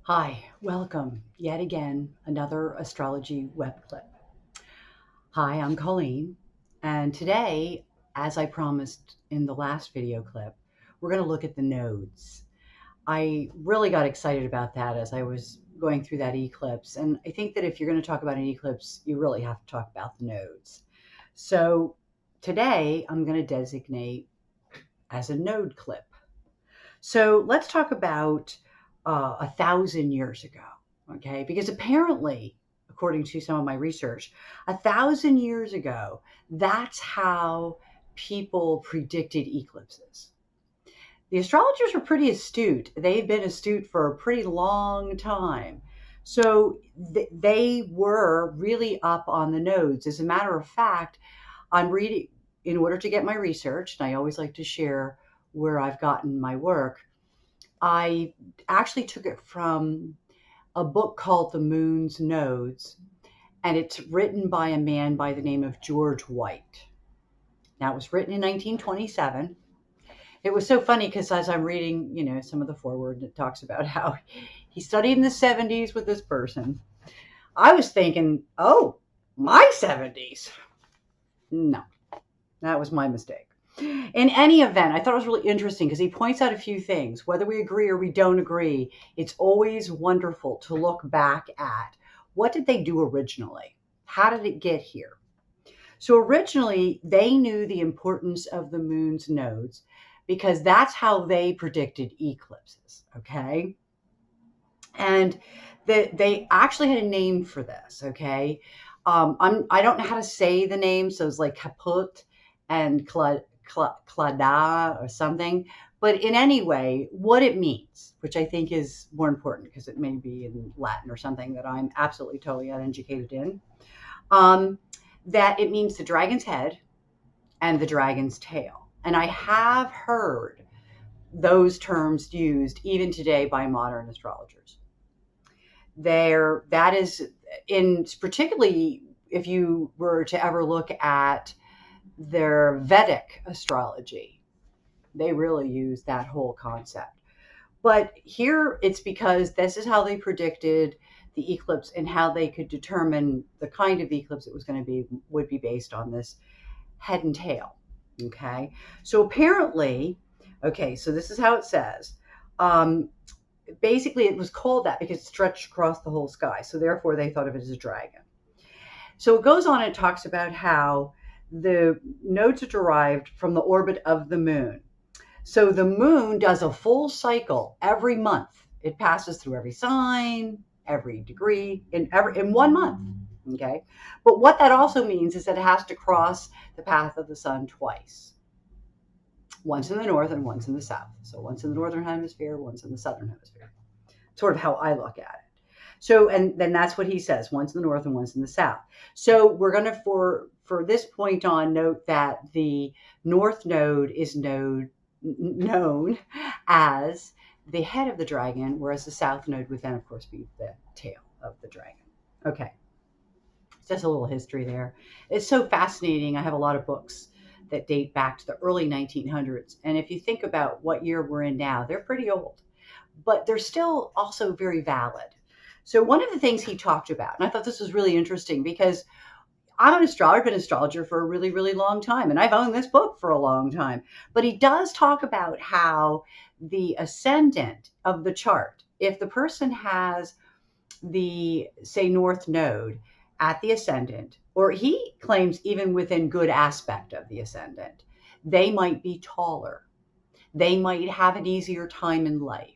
Hi, welcome yet again, another astrology web clip. Hi, I'm Colleen, and today, as I promised in the last video clip, we're going to look at the nodes. I really got excited about that as I was going through that eclipse, and I think that if you're going to talk about an eclipse, you really have to talk about the nodes. So today, I'm going to designate as a node clip. So let's talk about 1,000 years ago, okay? Because apparently, according to some of my research, 1,000 years ago, that's how people predicted eclipses. The astrologers were pretty astute. They've been astute for a pretty long time. So they were really up on the nodes. As a matter of fact, I'm reading in order to get my research, and I always like to share where I've gotten my work. I actually took it from a book called The MoonsNodes, and it's written by a man by the name of George White. Now, it was written in 1927. It was so funny because as I'm reading, some of the foreword, it talks about how he studied in the 70s with this person. I was thinking, oh, my 70s. No, that was my mistake. In any event, I thought it was really interesting because he points out a few things. Whether we agree or we don't agree, it's always wonderful to look back at what did they do originally? How did it get here? So originally, they knew the importance of the moon's nodes because that's how they predicted eclipses, okay? And they actually had a name for this, okay? I don't know how to say the names, so it's like Caput and Clada or something. But in any way, what it means, which I think is more important because it may be in Latin or something that I'm absolutely totally uneducated in, um, that it means the dragon's head and the dragon's tail. And I have heard those terms used even today by modern astrologers. That is in particularly if you were to ever look at their Vedic astrology, they really use that whole concept. But here it's because this is how they predicted the eclipse and how they could determine the kind of eclipse it was going to be would be based on this head and tail. Okay. So apparently, okay, so this is how it says. Um, Basically, it was called that because it stretched across the whole sky. So therefore, they thought of it as a dragon. So it goes on and talks about how the nodes are derived from the orbit of the moon. So the moon does a full cycle every month. It passes through every sign, every degree in 1 month. Okay. But what that also means is that it has to cross the path of the sun twice. Once in the north and once in the south. So once in the northern hemisphere, once in the southern hemisphere. Sort of how I look at it. So, and then that's what he says, once in the north and once in the south. So we're going to, for this point on, note that the north node is known as the head of the dragon, whereas the south node would then, of course, be the tail of the dragon. Okay. Just a little history there. It's so fascinating. I have a lot of books that date back to the early 1900s. And if you think about what year we're in now, they're pretty old, but they're still also very valid. So one of the things he talked about, and I thought this was really interesting because I'm an astrologer, I've been an astrologer for a really, really long time, and I've owned this book for a long time. But he does talk about how the ascendant of the chart, if the person has the, say, north node at the ascendant, or he claims even within good aspect of the ascendant, they might be taller. They might have an easier time in life.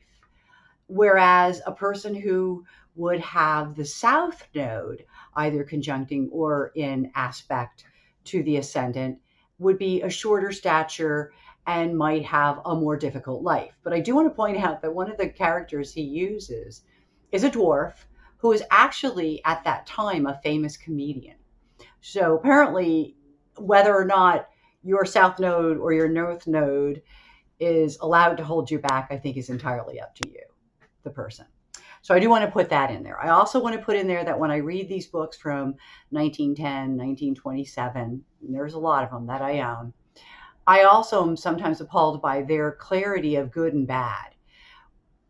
Whereas a person who would have the south node either conjuncting or in aspect to the ascendant would be a shorter stature and might have a more difficult life. But I do want to point out that one of the characters he uses is a dwarf who is actually at that time a famous comedian. So apparently, whether or not your south node or your north node is allowed to hold you back, I think is entirely up to you, the person. So I do want to put that in there. I also want to put in there that when I read these books from 1910, 1927, and there's a lot of them that I own, I also am sometimes appalled by their clarity of good and bad.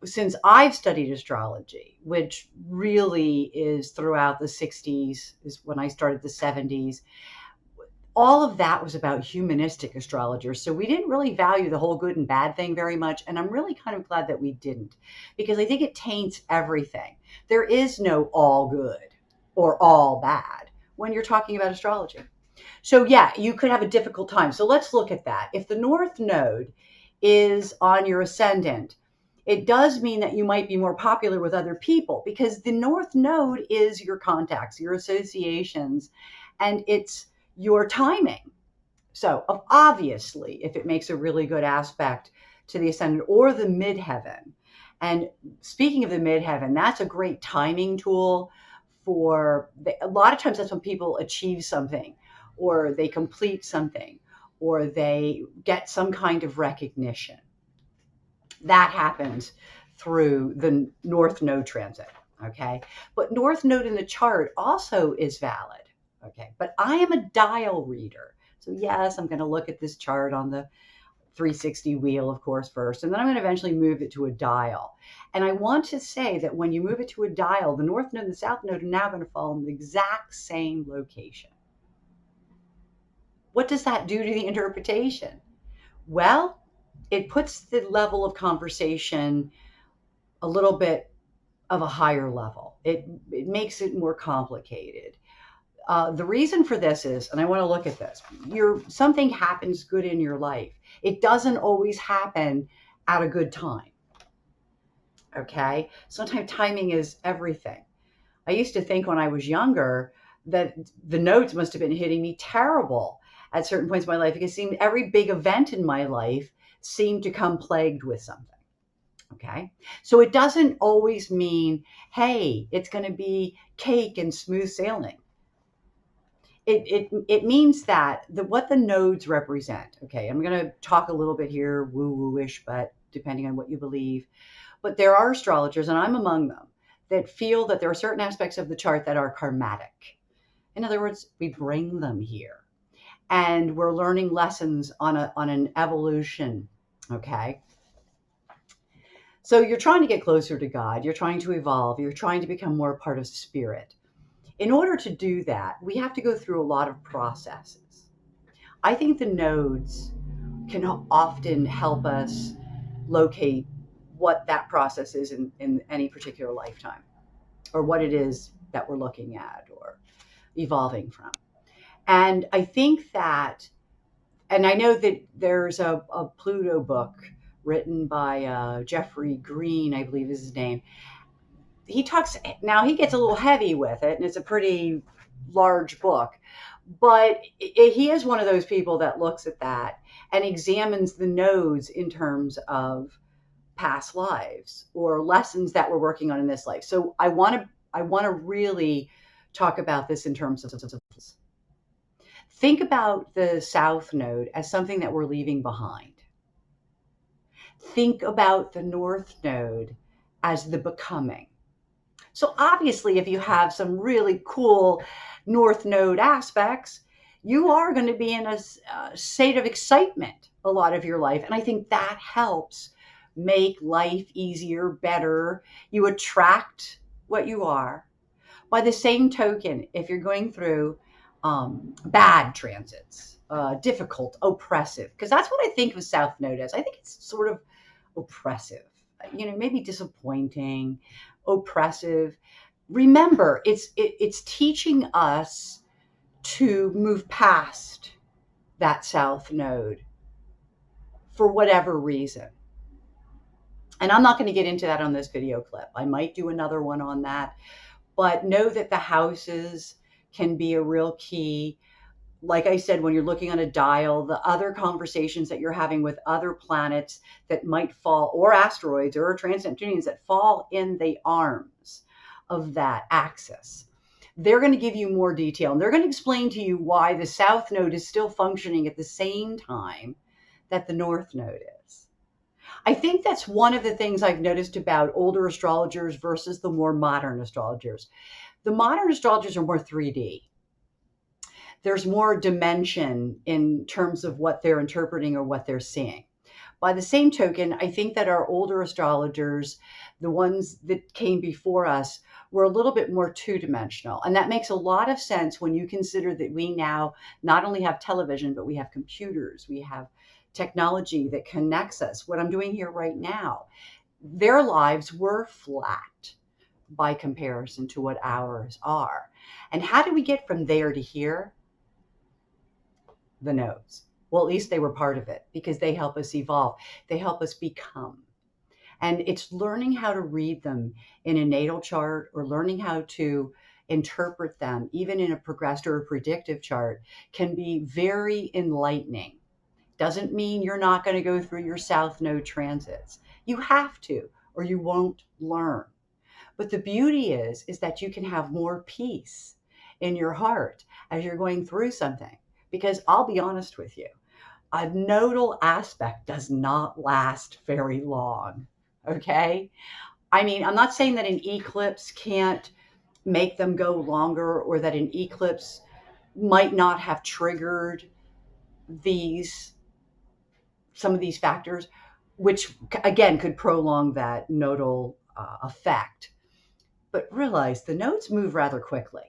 since I've studied astrology, which really is throughout the 60s, is when I started the 70s, all of that was about humanistic astrologers. So we didn't really value the whole good and bad thing very much. And I'm really kind of glad that we didn't, because I think it taints everything. There is no all good or all bad when you're talking about astrology. So, yeah, you could have a difficult time. So, let's look at that. If the North Node is on your ascendant, it does mean that you might be more popular with other people, because the North Node is your contacts, your associations, and it's your timing. So, obviously, if it makes a really good aspect to the ascendant or the midheaven, and speaking of the midheaven, that's a great timing tool for a lot of times that's when people achieve something, or they complete something, or they get some kind of recognition. That happens through the North Node transit. Okay. But North Node in the chart also is valid. Okay. But I am a dial reader. So, yes, I'm going to look at this chart on the 360 wheel, of course, first, and then I'm going to eventually move it to a dial. And I want to say that when you move it to a dial, the North Node and the South Node are now going to fall in the exact same location. What does that do to the interpretation? Well, it puts the level of conversation a little bit of a higher level. It makes it more complicated. The reason for this is, and I want to look at this, something happens good in your life. It doesn't always happen at a good time. Okay? Sometimes timing is everything. I used to think when I was younger that the nodes must have been hitting me terrible at certain points in my life, because it seemed every big event in my life seemed to come plagued with something. Okay. So it doesn't always mean, hey, it's going to be cake and smooth sailing. It means that what the nodes represent. Okay. I'm going to talk a little bit here, woo-woo-ish, but depending on what you believe. But there are astrologers, and I'm among them, that feel that there are certain aspects of the chart that are karmatic. In other words, we bring them here, and we're learning lessons on an evolution. Okay. So you're trying to get closer to God. You're trying to evolve. You're trying to become more part of spirit. In order to do that, we have to go through a lot of processes. I think the nodes can often help us locate what that process is in any particular lifetime, or what it is that we're looking at or evolving from. And I think that, and I know that there's a Pluto book written by Jeffrey Green, I believe is his name. He talks, now he gets a little heavy with it, and it's a pretty large book, but he is one of those people that looks at that and examines the nodes in terms of past lives or lessons that we're working on in this life. So I want to really talk about this in terms of, think about the South Node as something that we're leaving behind. Think about the North Node as the becoming. So obviously, if you have some really cool North Node aspects, you are going to be in a state of excitement a lot of your life. And I think that helps make life easier, better. You attract what you are. By the same token, if you're going through bad transits, difficult, oppressive, because that's what I think of South Node as. I think it's sort of oppressive, maybe disappointing, oppressive. Remember, it's teaching us to move past that South Node for whatever reason. And I'm not going to get into that on this video clip. I might do another one on that, but know that the houses can be a real key. Like I said, when you're looking on a dial, the other conversations that you're having with other planets that might fall, or asteroids or transit Neptunians that fall in the arms of that axis, they're going to give you more detail, and they're going to explain to you why the South Node is still functioning at the same time that the North Node is. I think that's one of the things I've noticed about older astrologers versus the more modern astrologers. The modern astrologers are more 3D. There's more dimension in terms of what they're interpreting or what they're seeing. By the same token, I think that our older astrologers, the ones that came before us, were a little bit more two-dimensional. And that makes a lot of sense when you consider that we now not only have television, but we have computers, we have technology that connects us. What I'm doing here right now, their lives were flat by comparison to what ours are. And how do we get from there to here? The nodes. Well, at least they were part of it because they help us evolve. They help us become. And it's learning how to read them in a natal chart or learning how to interpret them, even in a progressed or a predictive chart, can be very enlightening. Doesn't mean you're not going to go through your South Node transits. You have to, or you won't learn. But the beauty is that you can have more peace in your heart as you're going through something. Because I'll be honest with you, a nodal aspect does not last very long. Okay? I mean, I'm not saying that an eclipse can't make them go longer or that an eclipse might not have triggered these some of these factors, which again could prolong that nodal effect. But realize the nodes move rather quickly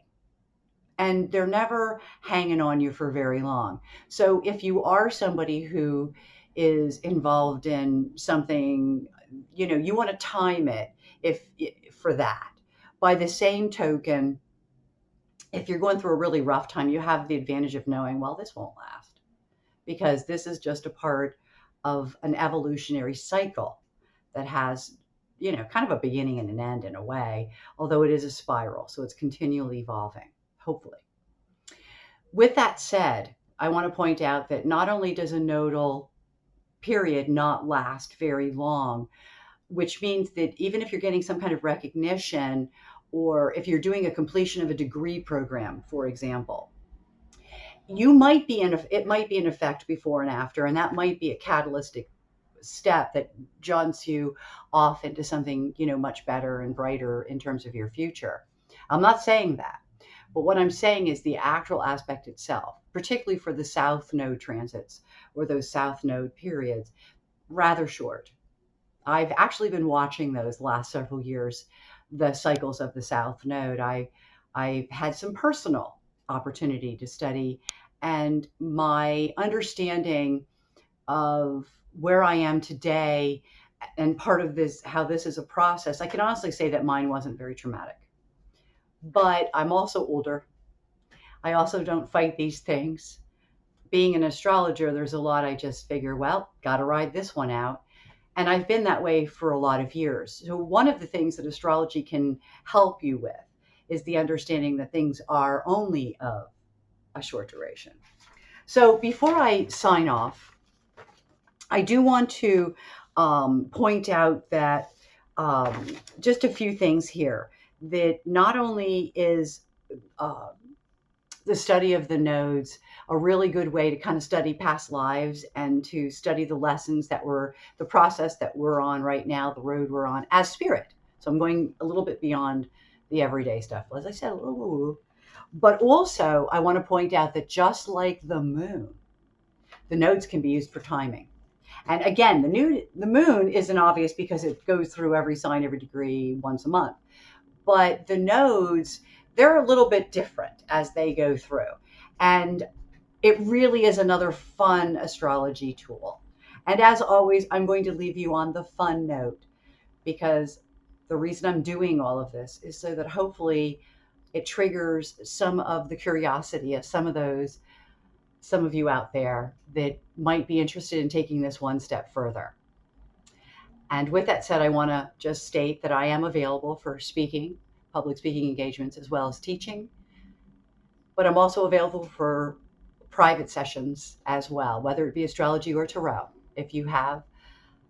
and they're never hanging on you for very long. So if you are somebody who is involved in something, you want to time it if for that. By the same token, if you're going through a really rough time, you have the advantage of knowing, well, this won't last because this is just a part of an evolutionary cycle that has, kind of a beginning and an end in a way, although it is a spiral. So it's continually evolving, hopefully. With that said, I want to point out that not only does a nodal period not last very long, which means that even if you're getting some kind of recognition or if you're doing a completion of a degree program, for example, it might be an effect before and after, and that might be a catalytic step that jaunts you off into something, much better and brighter in terms of your future. I'm not saying that, but what I'm saying is the actual aspect itself, particularly for the South Node transits or those South Node periods, rather short. I've actually been watching those last several years, the cycles of the South Node. I had some personal opportunity to study, and my understanding of where I am today and part of this, how this is a process, I can honestly say that mine wasn't very traumatic. But I'm also older. I also don't fight these things. Being an astrologer, there's a lot I just figure, well, got to ride this one out. And I've been that way for a lot of years. So one of the things that astrology can help you with is the understanding that things are only of a short duration. So before I sign off, I do want to point out that just a few things here, that not only is the study of the nodes a really good way to kind of study past lives and to study the lessons that were the process that we're on right now, the road we're on as spirit. So I'm going a little bit beyond the everyday stuff. As I said, but also I want to point out that just like the moon, the nodes can be used for timing. And again, the moon isn't obvious because it goes through every sign, every degree once a month. But the nodes, they're a little bit different as they go through. And it really is another fun astrology tool. And as always, I'm going to leave you on the fun note because the reason I'm doing all of this is so that hopefully it triggers some of the curiosity of some of you out there that might be interested in taking this one step further. And with that said, I want to just state that I am available for speaking, public speaking engagements, as well as teaching. But I'm also available for private sessions as well, whether it be astrology or tarot. If you have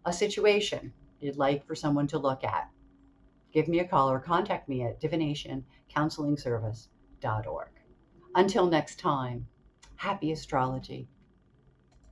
a situation you'd like for someone to look at, give me a call or contact me at divinationcounselingservice.org. Until next time, happy astrology.